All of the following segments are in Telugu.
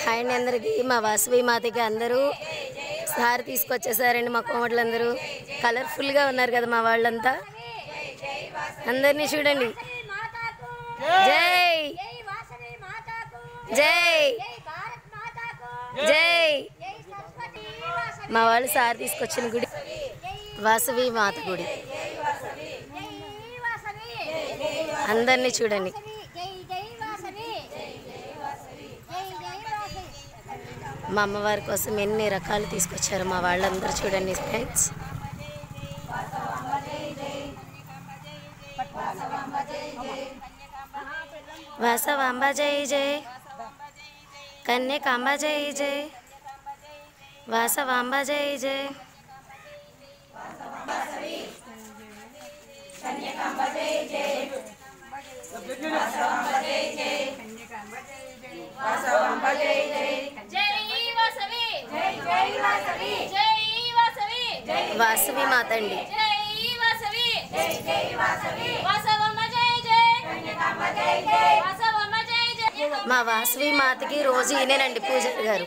హాయ్ అండి అందరికి. మా వాసవి మాతకి అందరూ సారి తీసుకొచ్చేసారండి. మా కోమట్లందరూ కలర్ఫుల్గా ఉన్నారు కదా మా వాళ్ళంతా. అందరినీ చూడండి. జై జై జై. మా వాళ్ళు సారి తీసుకొచ్చిన గుడి వాసవి మాత గుడి. అందరినీ చూడండి. మా అమ్మవారి కోసం ఎన్ని రకాలు తీసుకొచ్చారు మా వాళ్ళందరూ చూడండి ఫ్రెండ్స్. వాసవాంబ జై జై, కన్యకాంబ జై జై, వాసవాంబ జై జై. వాసవి మాత అండి. మా వాసవి మాతకి రోజు ఈయనేనండి పూజారి గారు.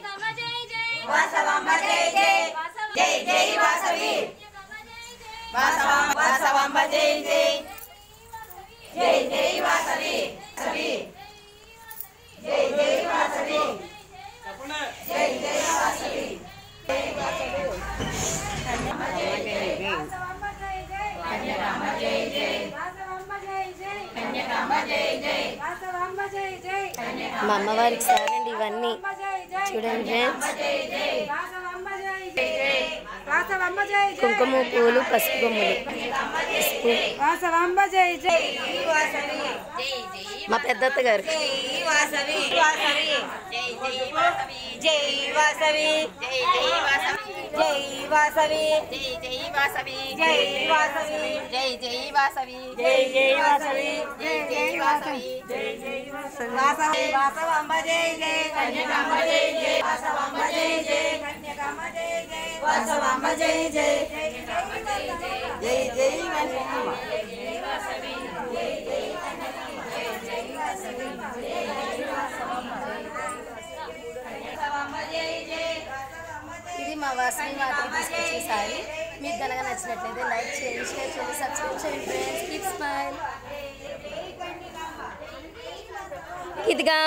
మా అమ్మవారికి సారండి ఇవన్నీ చూడండి ఫ్రెండ్స్. కుంకుమ పూలు, పసుపు బొమ్మలు. మా పెద్దత్త గారు. ఇది మా వాసవి మాతకి తీసుకొచ్చే సారీ. మీకు కనుక నచ్చినట్లయితే లైక్ చేయండి, షేర్ చేయండి, సబ్స్క్రైబ్ చేయండి ఫ్రెండ్స్. Keep smile. ఇదిగా